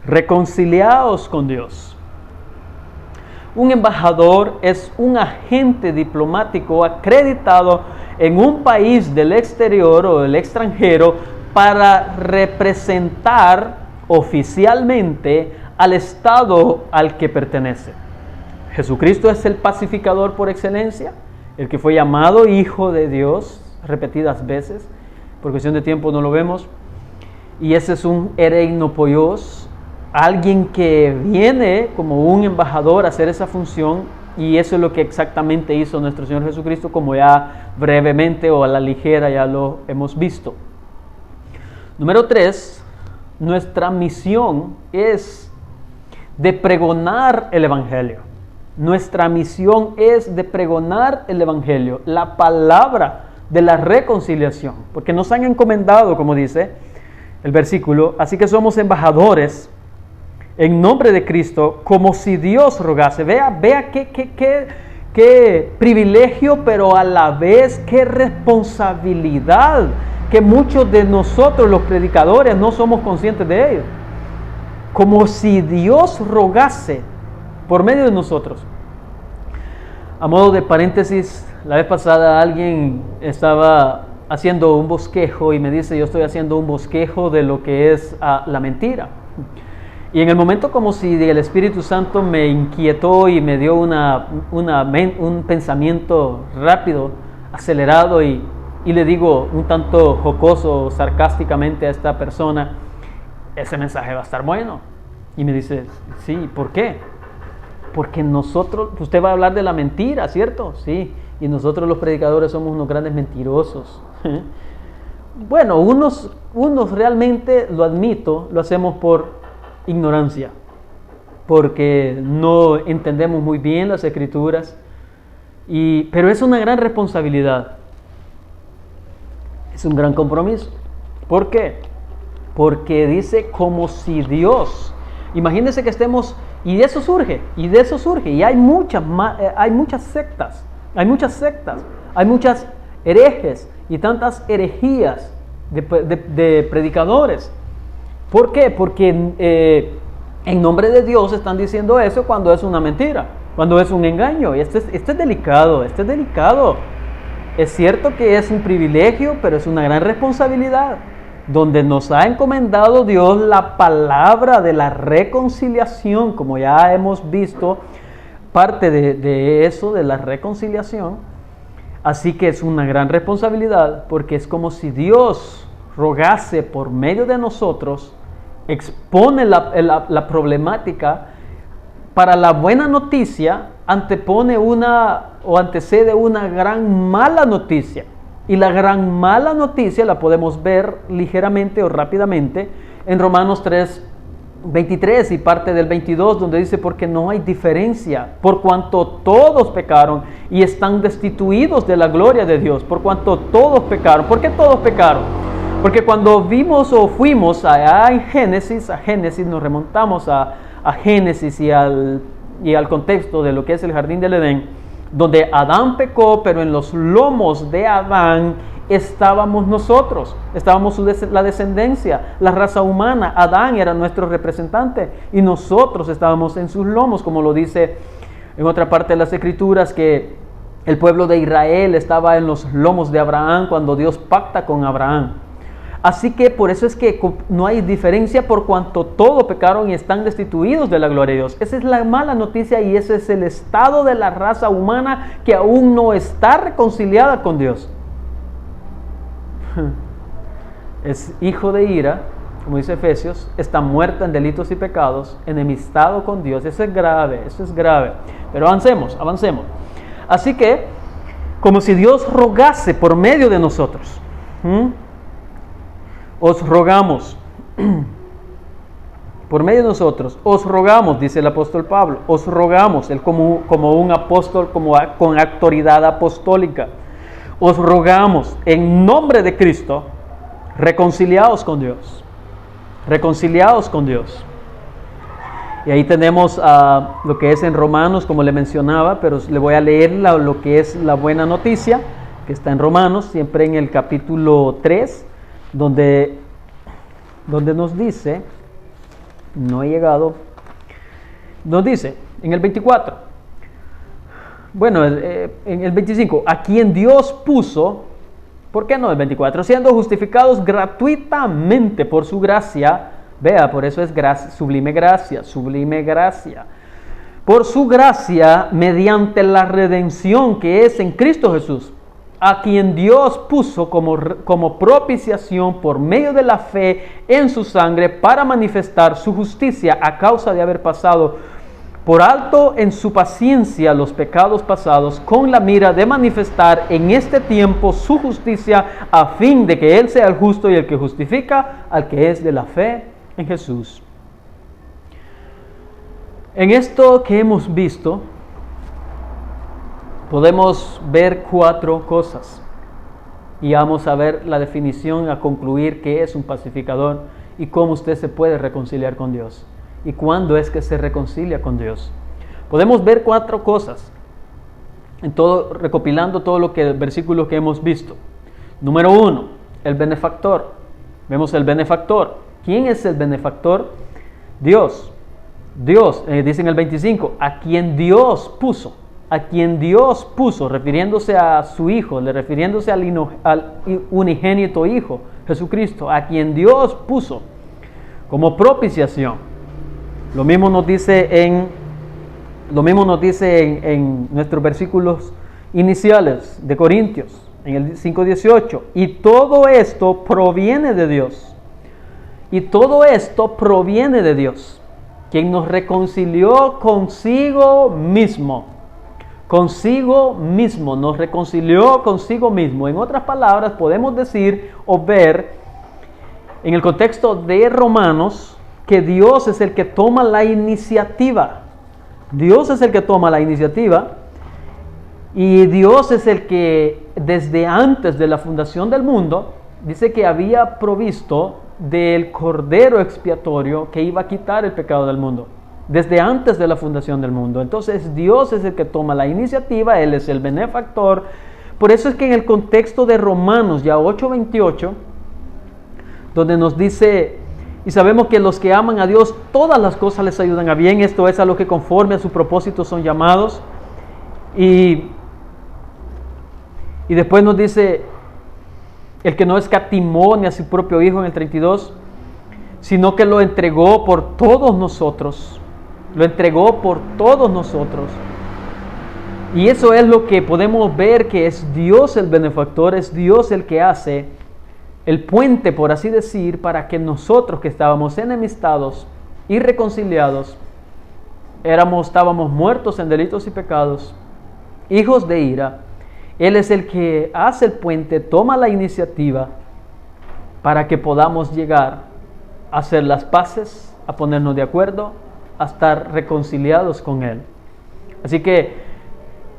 Reconciliaos con Dios. Un embajador es un agente diplomático acreditado en un país del exterior o del extranjero para representar oficialmente al Estado al que pertenece. Jesucristo es el pacificador por excelencia, el que fue llamado Hijo de Dios repetidas veces. Por cuestión de tiempo no lo vemos. Y ese es un ereino poios, alguien que viene como un embajador a hacer esa función, y eso es lo que exactamente hizo nuestro Señor Jesucristo, como ya brevemente o a la ligera ya lo hemos visto. Número 3, nuestra misión es de pregonar el Evangelio. Nuestra misión es de pregonar el Evangelio, la palabra de la reconciliación, porque nos han encomendado, como dice el versículo, así que somos embajadores en nombre de Cristo, como si Dios rogase. Vea qué privilegio, pero a la vez qué responsabilidad, que muchos de nosotros los predicadores no somos conscientes de ello. Como si Dios rogase por medio de nosotros. A modo de paréntesis, la vez pasada alguien estaba haciendo un bosquejo y me dice, yo estoy haciendo un bosquejo de lo que es la mentira. Y en el momento como si el Espíritu Santo me inquietó y me dio un pensamiento rápido, acelerado, y le digo un tanto jocoso, sarcásticamente a esta persona, ese mensaje va a estar bueno. Y me dice, sí, ¿por qué? Porque usted va a hablar de la mentira, ¿cierto? Sí, y nosotros los predicadores somos unos grandes mentirosos. Bueno, unos realmente, lo admito, lo hacemos por ignorancia, porque no entendemos muy bien las Escrituras, pero es una gran responsabilidad, es un gran compromiso. ¿Por qué? Porque dice como si Dios, imagínense que estemos, y de eso surge, y hay muchas sectas, hay muchas herejes y tantas herejías de predicadores. ¿Por qué? Porque en nombre de Dios están diciendo eso cuando es una mentira, cuando es un engaño. Y esto es delicado, Es cierto que es un privilegio, pero es una gran responsabilidad, donde nos ha encomendado Dios la palabra de la reconciliación, como ya hemos visto parte de eso, de la reconciliación. Así que es una gran responsabilidad, porque es como si Dios rogase por medio de nosotros, expone la problemática. Para la buena noticia antecede una gran mala noticia, y la gran mala noticia la podemos ver ligeramente o rápidamente en Romanos 3:23 y parte del 22, donde dice, porque no hay diferencia, por cuanto todos pecaron y están destituidos de la gloria de Dios. Por cuanto todos pecaron. ¿Por qué todos pecaron? Porque cuando vimos o fuimos a Génesis, nos remontamos a Génesis y al contexto de lo que es el jardín del Edén, donde Adán pecó, pero en los lomos de Adán estábamos nosotros, estábamos la descendencia, la raza humana. Adán era nuestro representante y nosotros estábamos en sus lomos, como lo dice en otra parte de las Escrituras, que el pueblo de Israel estaba en los lomos de Abraham cuando Dios pacta con Abraham. Así que por eso es que no hay diferencia, por cuanto todos pecaron y están destituidos de la gloria de Dios. Esa es la mala noticia, y ese es el estado de la raza humana que aún no está reconciliada con Dios. Es hijo de ira, como dice Efesios, está muerta en delitos y pecados, enemistado con Dios. Eso es grave. Pero avancemos. Así que, como si Dios rogase por medio de nosotros. Os rogamos, por medio de nosotros, os rogamos, dice el apóstol Pablo, os rogamos, él como un apóstol, con autoridad apostólica, os rogamos en nombre de Cristo, reconciliaos con Dios. Reconciliaos con Dios. Y ahí tenemos lo que es en Romanos, como le mencionaba, pero le voy a leer lo que es la buena noticia, que está en Romanos, siempre en el capítulo 3, donde nos dice, no he llegado, nos dice en el 24, bueno, en el 25, a quien Dios puso, ¿por qué no el 24? Siendo justificados gratuitamente por su gracia. Vea, por eso es gracia, sublime gracia, sublime gracia. Por su gracia, mediante la redención que es en Cristo Jesús, a quien Dios puso como propiciación por medio de la fe en su sangre para manifestar su justicia a causa de haber pasado por alto en su paciencia los pecados pasados, con la mira de manifestar en este tiempo su justicia, a fin de que Él sea el justo y el que justifica al que es de la fe en Jesús. En esto que hemos visto, podemos ver 4 cosas. Y vamos a ver la definición, a concluir qué es un pacificador y cómo usted se puede reconciliar con Dios. ¿Y cuándo es que se reconcilia con Dios? Podemos ver 4 cosas, recopilando todo lo que versículos que hemos visto. Número 1, el benefactor. Vemos el benefactor. ¿Quién es el benefactor? Dios. Dios, dice en el 25, a quien Dios puso. A quien Dios puso, refiriéndose a su Hijo, refiriéndose al unigénito Hijo, Jesucristo, a quien Dios puso como propiciación. Lo mismo nos dice en nuestros versículos iniciales de Corintios, en el 5:18. Y todo esto proviene de Dios. Y todo esto proviene de Dios, quien nos reconcilió consigo mismo. Consigo mismo, nos reconcilió consigo mismo. En otras palabras, podemos decir o ver en el contexto de Romanos que Dios es el que toma la iniciativa. Dios es el que toma la iniciativa y Dios es el que desde antes de la fundación del mundo dice que había provisto del cordero expiatorio que iba a quitar el pecado del mundo, desde antes de la fundación del mundo. Entonces Dios es el que toma la iniciativa, Él es el benefactor. Por eso es que en el contexto de Romanos, ya 8:28, donde nos dice, y sabemos que los que aman a Dios, todas las cosas les ayudan a bien, esto es a lo que conforme a su propósito son llamados. Y después nos dice, el que no escatimó ni a su propio Hijo en el 32, sino que lo entregó por todos nosotros. Lo entregó por todos nosotros. Y eso es lo que podemos ver, que es Dios el benefactor, es Dios el que hace el puente, por así decir, para que nosotros que estábamos enemistados, irreconciliados, estábamos muertos en delitos y pecados, hijos de ira. Él es el que hace el puente, toma la iniciativa para que podamos llegar a hacer las paces, a ponernos de acuerdo, a estar reconciliados con Él. Así que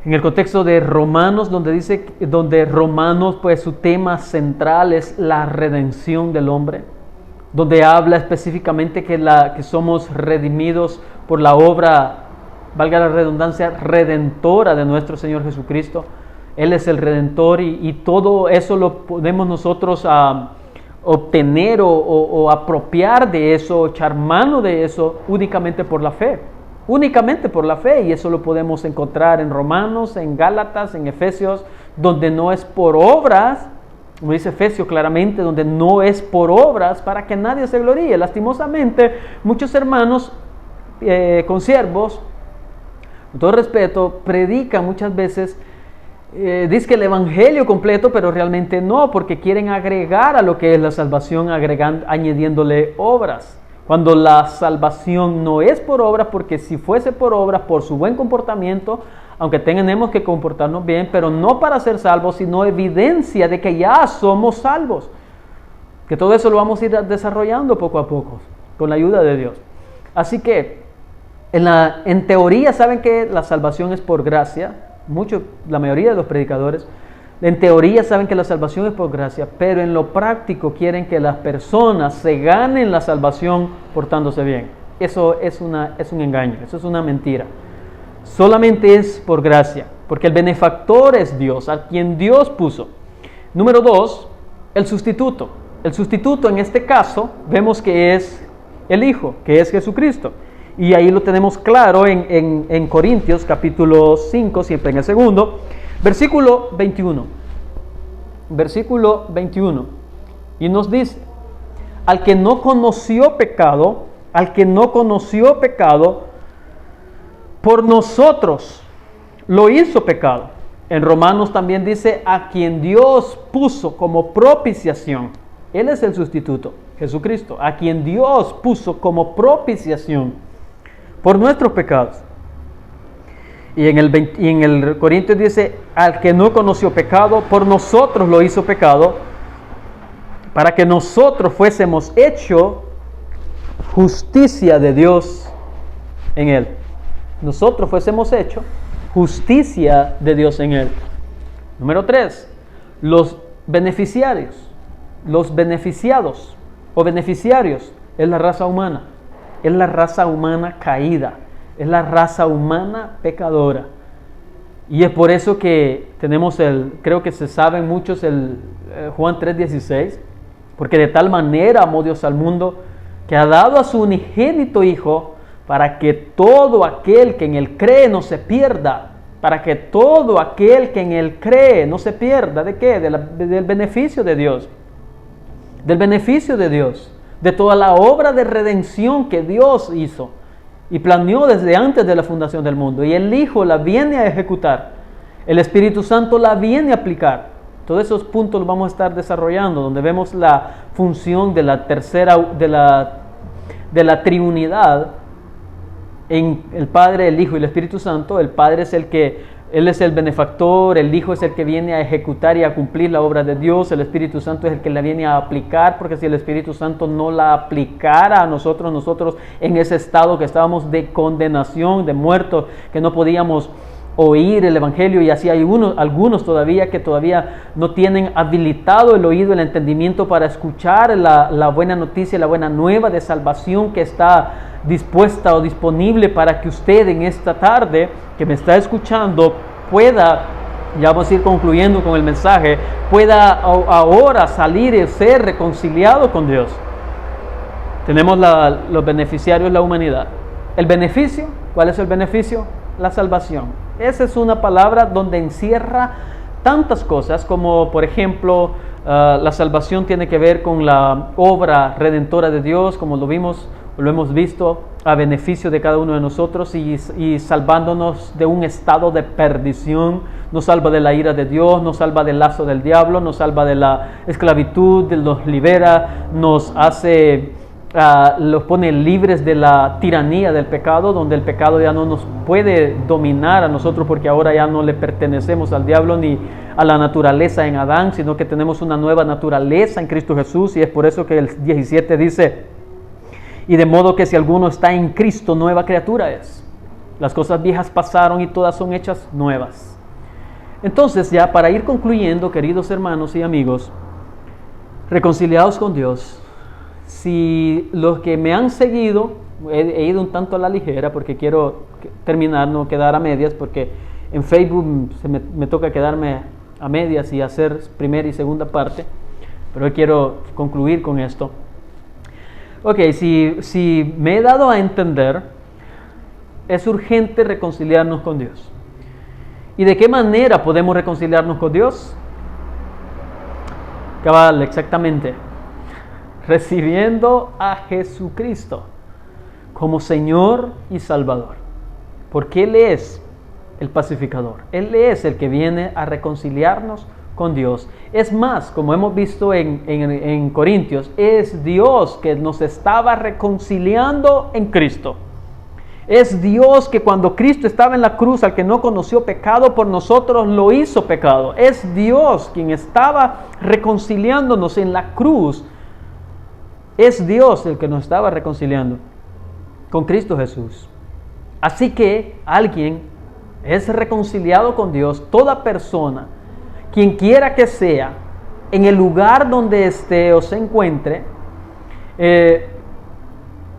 en el contexto de Romanos, donde Romanos, pues su tema central es la redención del hombre, donde habla específicamente que somos redimidos por la obra, valga la redundancia, redentora de nuestro Señor Jesucristo. Él es el Redentor y todo eso lo podemos nosotros obtener o apropiar de eso, echar mano de eso únicamente por la fe. Únicamente por la fe, y eso lo podemos encontrar en Romanos, en Gálatas, en Efesios, donde no es por obras, como dice Efesios claramente, donde no es por obras para que nadie se gloríe. Lastimosamente, muchos hermanos consiervos, con todo respeto, predican muchas veces, dice que el evangelio completo, pero realmente no, porque quieren agregar a lo que es la salvación, añadiéndole obras, cuando la salvación no es por obras, porque si fuese por obras, por su buen comportamiento, aunque tenemos que comportarnos bien, pero no para ser salvos, sino evidencia de que ya somos salvos, que todo eso lo vamos a ir desarrollando poco a poco, con la ayuda de Dios. Así que, en teoría, saben que la salvación es por gracia. La mayoría de los predicadores En teoría saben que la salvación es por gracia, pero en lo práctico quieren que las personas se ganen la salvación portándose bien. Eso es un engaño, eso es una mentira. Solamente es por gracia, porque el benefactor es Dios, a quien Dios puso. Número 2, el sustituto. El sustituto en este caso vemos que es el Hijo, que es Jesucristo. Y ahí lo tenemos claro en Corintios capítulo 5, siempre en el segundo, versículo 21. Versículo 21. Y nos dice, al que no conoció pecado, por nosotros lo hizo pecado. En Romanos también dice, a quien Dios puso como propiciación. Él es el sustituto, Jesucristo, a quien Dios puso como propiciación por nuestros pecados. Y en el Corintios dice, al que no conoció pecado, por nosotros lo hizo pecado, para que nosotros fuésemos hecho justicia de Dios en él. Nosotros fuésemos hecho justicia de Dios en él. Número 3, los beneficiarios, los beneficiados o beneficiarios es la raza humana. Es la raza humana caída, es la raza humana pecadora. Y es por eso que tenemos creo que se saben muchos Juan 3:16, porque de tal manera amó Dios al mundo que ha dado a su unigénito Hijo para que todo aquel que en él cree no se pierda. Para que todo aquel que en él cree no se pierda. ¿De qué? Del beneficio de Dios. Del beneficio de Dios. De toda la obra de redención que Dios hizo y planeó desde antes de la fundación del mundo. Y el Hijo la viene a ejecutar. El Espíritu Santo la viene a aplicar. Todos esos puntos los vamos a estar desarrollando, donde vemos la función de la tercera, de la triunidad en el Padre, el Hijo y el Espíritu Santo. El Padre es Él es el benefactor, el Hijo es el que viene a ejecutar y a cumplir la obra de Dios, el Espíritu Santo es el que la viene a aplicar, porque si el Espíritu Santo no la aplicara a nosotros en ese estado que estábamos de condenación, de muertos, que no podíamos oír el Evangelio, y así hay algunos todavía que todavía no tienen habilitado el oído, el entendimiento para escuchar la buena noticia, la buena nueva de salvación que está dispuesta o disponible para que usted en esta tarde que me está escuchando pueda, ya vamos a ir concluyendo con el mensaje, pueda ahora salir y ser reconciliado con Dios. Tenemos los beneficiarios, la humanidad. El beneficio, ¿cuál es el beneficio? La salvación. Esa es una palabra donde encierra tantas cosas como, por ejemplo, la salvación tiene que ver con la obra redentora de Dios, como lo hemos visto, a beneficio de cada uno de nosotros y salvándonos de un estado de perdición. Nos salva de la ira de Dios, nos salva del lazo del diablo, nos salva de la esclavitud, nos libera, nos hace, los pone libres de la tiranía del pecado, donde el pecado ya no nos puede dominar a nosotros, porque ahora ya no le pertenecemos al diablo ni a la naturaleza en Adán, sino que tenemos una nueva naturaleza en Cristo Jesús. Y es por eso que el 17 dice: y de modo que si alguno está en Cristo, nueva criatura es. Las cosas viejas pasaron y todas son hechas nuevas. Entonces, ya para ir concluyendo, queridos hermanos y amigos, reconciliados con Dios, si los que me han seguido, he ido un tanto a la ligera porque quiero terminar, no quedar a medias, porque en Facebook me toca quedarme a medias y hacer primera y segunda parte, pero hoy quiero concluir con esto. Ok, si me he dado a entender, es urgente reconciliarnos con Dios. ¿Y de qué manera podemos reconciliarnos con Dios? Cabal, exactamente. Recibiendo a Jesucristo como Señor y Salvador. Porque Él es el pacificador. Él es el que viene a reconciliarnos con Dios. Es más, como hemos visto en Corintios, es Dios que nos estaba reconciliando en Cristo. Es Dios que cuando Cristo estaba en la cruz, al que no conoció pecado, por nosotros lo hizo pecado. Es Dios quien estaba reconciliándonos en la cruz. Es Dios el que nos estaba reconciliando con Cristo Jesús. Así que alguien es reconciliado con Dios, toda persona quien quiera que sea, en el lugar donde esté o se encuentre,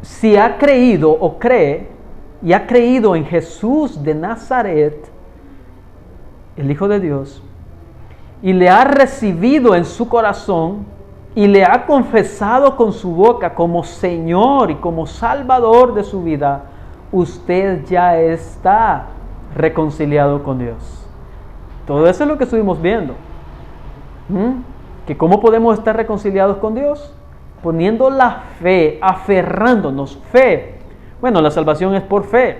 si ha creído o cree y ha creído en Jesús de Nazaret, el Hijo de Dios, y le ha recibido en su corazón y le ha confesado con su boca como Señor y como Salvador de su vida, usted ya está reconciliado con Dios. Todo eso es lo que estuvimos viendo. Que cómo podemos estar reconciliados con Dios, poniendo la fe, aferrándonos. Fe, bueno, la salvación es por fe.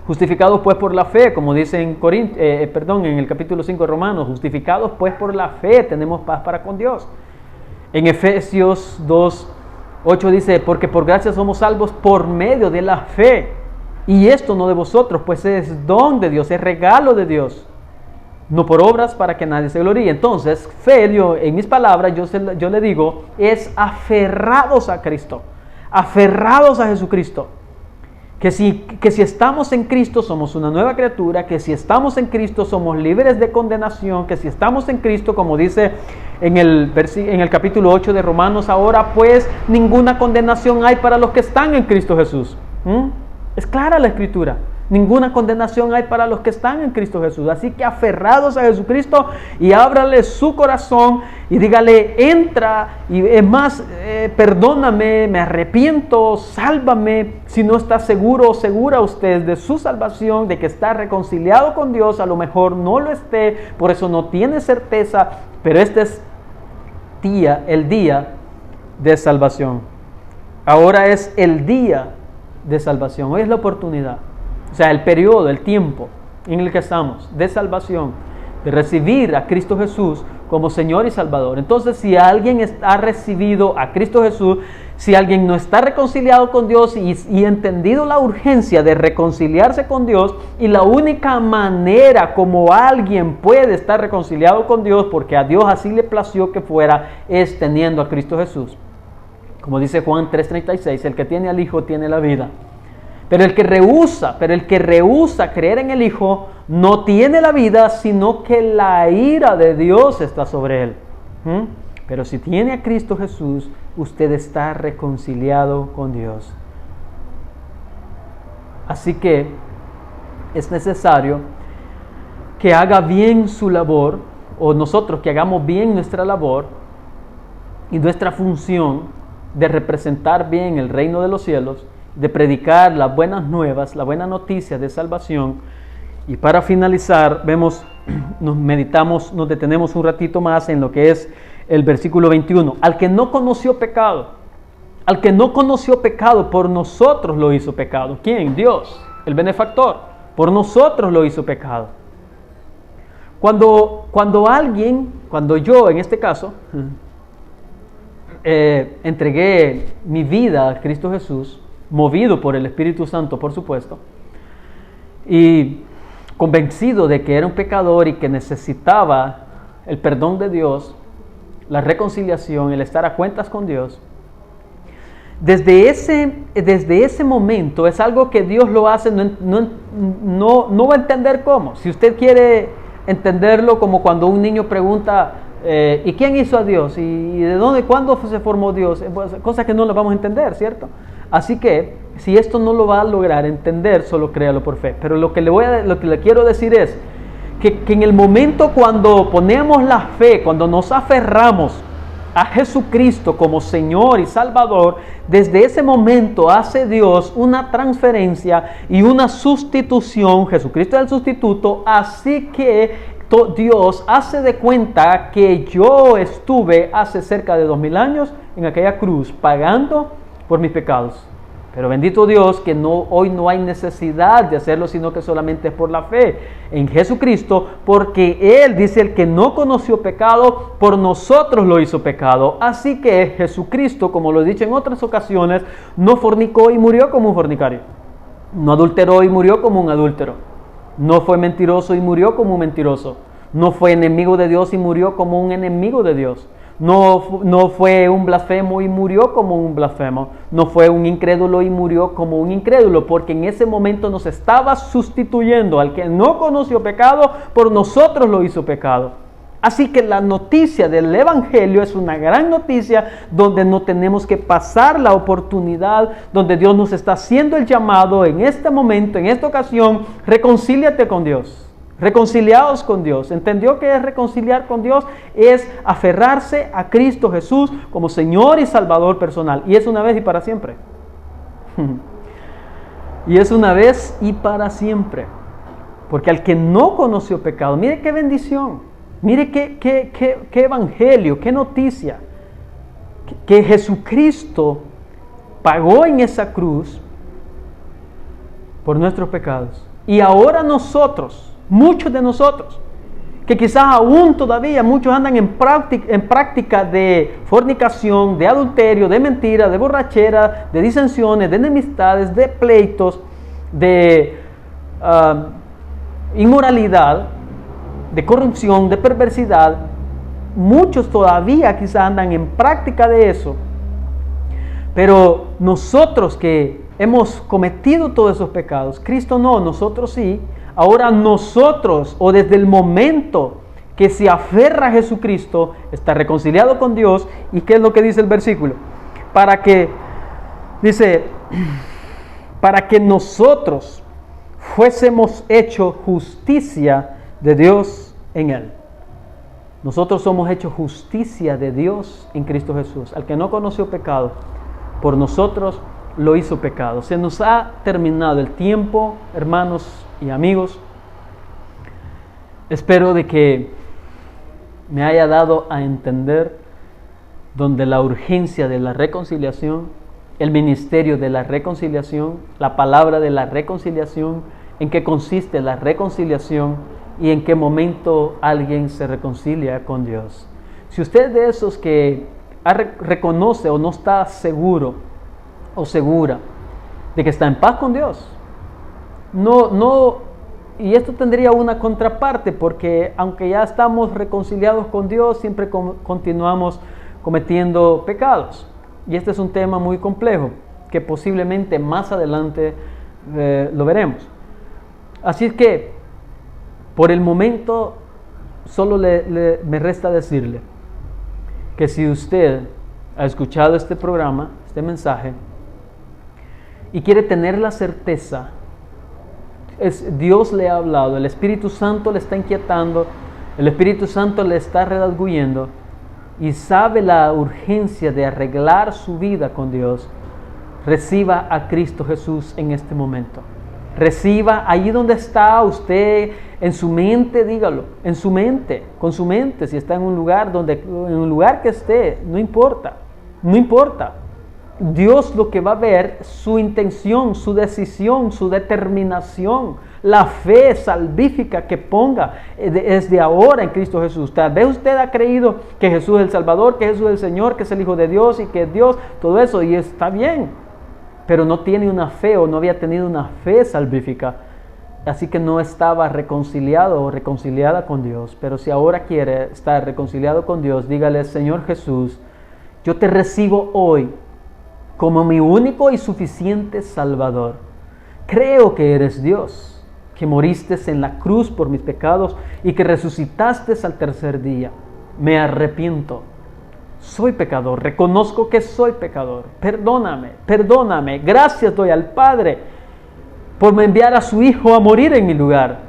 Justificados pues por la fe, como dice en el capítulo 5 de Romanos, justificados pues por la fe tenemos paz para con Dios. En Efesios 2:8 dice, porque por gracia somos salvos por medio de la fe, y esto no de vosotros, pues es don de Dios, es regalo de Dios, no por obras para que nadie se gloríe. Entonces, fe, en mis palabras, yo le digo, es aferrados a Cristo, aferrados a Jesucristo. Que si estamos en Cristo somos una nueva criatura, que si estamos en Cristo somos libres de condenación, que si estamos en Cristo, como dice en el capítulo 8 de Romanos, ahora pues ninguna condenación hay para los que están en Cristo Jesús. Es clara la Escritura. Ninguna condenación hay para los que están en Cristo Jesús. Así que aferrados a Jesucristo y ábrale su corazón y dígale, entra y es más, perdóname, me arrepiento, sálvame. Si no está seguro o segura usted de su salvación, de que está reconciliado con Dios, a lo mejor no lo esté, por eso no tiene certeza, pero este es el día de salvación. Ahora es el día de salvación, hoy es la oportunidad. O sea, el periodo, el tiempo en el que estamos de salvación, de recibir a Cristo Jesús como Señor y Salvador. Entonces, si alguien ha recibido a Cristo Jesús, si alguien no está reconciliado con Dios y entendido la urgencia de reconciliarse con Dios, y la única manera como alguien puede estar reconciliado con Dios, porque a Dios así le plació que fuera, es teniendo a Cristo Jesús. Como dice Juan 3:36, el que tiene al Hijo tiene la vida. Pero el que rehúsa creer en el Hijo no tiene la vida, sino que la ira de Dios está sobre él. Pero si tiene a Cristo Jesús, usted está reconciliado con Dios. Así que es necesario que haga bien su labor, o nosotros que hagamos bien nuestra labor y nuestra función de representar bien el reino de los cielos, de predicar las buenas nuevas, la buena noticia de salvación. Y para finalizar, nos detenemos un ratito más en lo que es el versículo 21. Al que no conoció pecado, por nosotros lo hizo pecado. ¿Quién? Dios, el benefactor, por nosotros lo hizo pecado. Cuando yo en este caso, entregué mi vida a Cristo Jesús, movido por el Espíritu Santo, por supuesto, y convencido de que era un pecador y que necesitaba el perdón de Dios, la reconciliación, el estar a cuentas con Dios, desde ese momento es algo que Dios lo hace, no va a entender cómo. Si usted quiere entenderlo como cuando un niño pregunta, ¿y quién hizo a Dios? ¿Y de dónde, cuándo se formó Dios? Cosas que no lo vamos a entender, ¿cierto? Así que, si esto no lo va a lograr entender, solo créalo por fe. Pero lo que le quiero decir es que en el momento cuando ponemos la fe, cuando nos aferramos a Jesucristo como Señor y Salvador, desde ese momento hace Dios una transferencia y una sustitución. Jesucristo es el sustituto, así que Dios hace de cuenta que yo estuve hace cerca de 2000 años en aquella cruz pagando por mis pecados. Pero bendito Dios que hoy no hay necesidad de hacerlo, sino que solamente es por la fe en Jesucristo, porque Él dice, el que no conoció pecado, por nosotros lo hizo pecado. Así que Jesucristo, como lo he dicho en otras ocasiones, no fornicó y murió como un fornicario, no adulteró y murió como un adúltero, no fue mentiroso y murió como un mentiroso, no fue enemigo de Dios y murió como un enemigo de Dios. No fue un blasfemo y murió como un blasfemo. No fue un incrédulo y murió como un incrédulo, porque en ese momento nos estaba sustituyendo. Al que no conoció pecado, por nosotros lo hizo pecado. Así que la noticia del Evangelio es una gran noticia donde no tenemos que pasar la oportunidad, donde Dios nos está haciendo el llamado en este momento, en esta ocasión, reconcíliate con Dios, reconciliados con Dios. ¿Entendió qué es reconciliar con Dios? Es aferrarse a Cristo Jesús como Señor y Salvador personal. Y es una vez y para siempre. Y es una vez y para siempre. Porque al que no conoció pecado, mire qué bendición. Mire qué evangelio, qué noticia, que Jesucristo pagó en esa cruz por nuestros pecados. Y ahora nosotros, muchos de nosotros, que quizás aún todavía muchos andan en práctica de fornicación, de adulterio, de mentira, de borrachera, de disensiones, de enemistades, de pleitos, de inmoralidad, de corrupción, de perversidad. Muchos todavía quizás andan en práctica de eso. Pero nosotros que hemos cometido todos esos pecados, Cristo no, nosotros sí. Ahora nosotros, o desde el momento que se aferra a Jesucristo, está reconciliado con Dios. ¿Y qué es lo que dice el versículo? Para que nosotros fuésemos hecho justicia de Dios en Él. Nosotros somos hechos justicia de Dios en Cristo Jesús. Al que no conoció pecado, por nosotros lo hizo pecado. Se nos ha terminado el tiempo, hermanos y amigos. Espero de que me haya dado a entender donde la urgencia de la reconciliación, el ministerio de la reconciliación, la palabra de la reconciliación, en qué consiste la reconciliación y en qué momento alguien se reconcilia con Dios. Si usted es de esos que reconoce o no está seguro o segura de que está en paz con Dios, y esto tendría una contraparte, porque aunque ya estamos reconciliados con Dios, siempre continuamos cometiendo pecados. Y este es un tema muy complejo, que posiblemente más adelante lo veremos. Así es que, por el momento, solo me resta decirle que si usted ha escuchado este programa, este mensaje, y quiere tener la certeza, Dios le ha hablado, el Espíritu Santo le está inquietando, el Espíritu Santo le está redarguyendo, y sabe la urgencia de arreglar su vida con Dios, reciba a Cristo Jesús en este momento. Reciba ahí donde está usted, en su mente, dígalo, en su mente, con su mente. Si está en un lugar que esté, no importa. Dios lo que va a ver, su intención, su decisión, su determinación, la fe salvífica que ponga desde ahora en Cristo Jesús. Tal vez usted ha creído que Jesús es el Salvador, que Jesús es el Señor, que es el Hijo de Dios y que es Dios, todo eso, y está bien. Pero no tiene una fe o no había tenido una fe salvífica. Así que no estaba reconciliado o reconciliada con Dios. Pero si ahora quiere estar reconciliado con Dios, dígale: Señor Jesús, yo te recibo hoy como mi único y suficiente Salvador. Creo que eres Dios, que moriste en la cruz por mis pecados y que resucitaste al tercer día. Me arrepiento. Soy pecador, reconozco que soy pecador. Perdóname. Gracias doy al Padre por enviar a su Hijo a morir en mi lugar.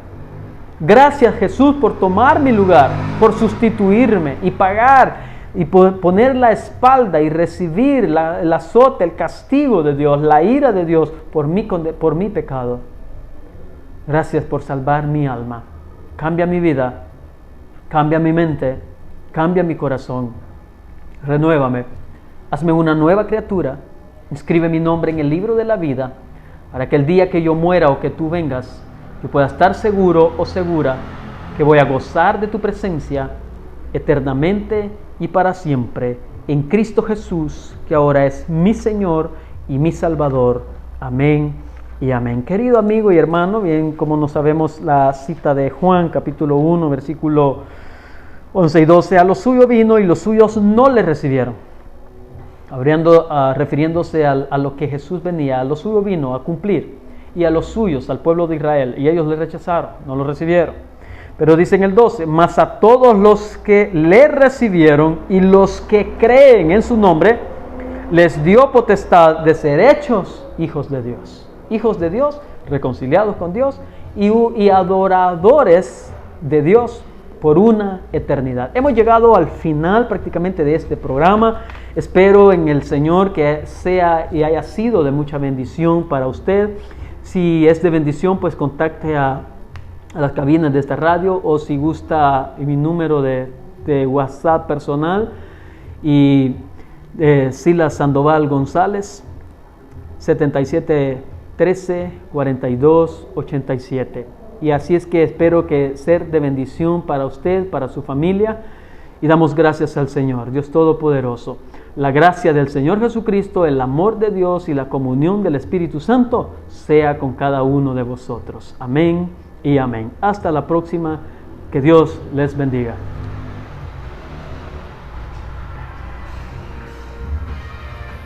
Gracias, Jesús, por tomar mi lugar, por sustituirme y pagar y poner la espalda y recibir el azote, el castigo de Dios, la ira de Dios por mi pecado. Gracias por salvar mi alma. Cambia mi vida, cambia mi mente, cambia mi corazón. Renuévame, hazme una nueva criatura, inscribe mi nombre en el libro de la vida, para que el día que yo muera o que tú vengas, yo pueda estar seguro o segura que voy a gozar de tu presencia eternamente y para siempre, en Cristo Jesús, que ahora es mi Señor y mi Salvador. Amén y amén. Querido amigo y hermano, bien como no sabemos la cita de Juan, capítulo 1, versículo 11 y 12, a los suyos vino y los suyos no le recibieron. Refiriéndose a lo que Jesús venía, a los suyos vino a cumplir, y a los suyos, al pueblo de Israel, y ellos le rechazaron, no lo recibieron. Pero dice en el 12, mas a todos los que le recibieron y los que creen en su nombre, les dio potestad de ser hechos hijos de Dios. Hijos de Dios, reconciliados con Dios y adoradores de Dios por una eternidad. Hemos llegado al final prácticamente de este programa. Espero en el Señor que sea y haya sido de mucha bendición para usted. Si es de bendición, pues contacte a las cabinas de esta radio, o si gusta mi número de WhatsApp personal, y Silas Sandoval González, 7713-4287. Y así es que espero que ser de bendición para usted, para su familia, y damos gracias al Señor, Dios Todopoderoso. La gracia del Señor Jesucristo, el amor de Dios y la comunión del Espíritu Santo sea con cada uno de vosotros. Amén y amén. Hasta la próxima. Que Dios les bendiga.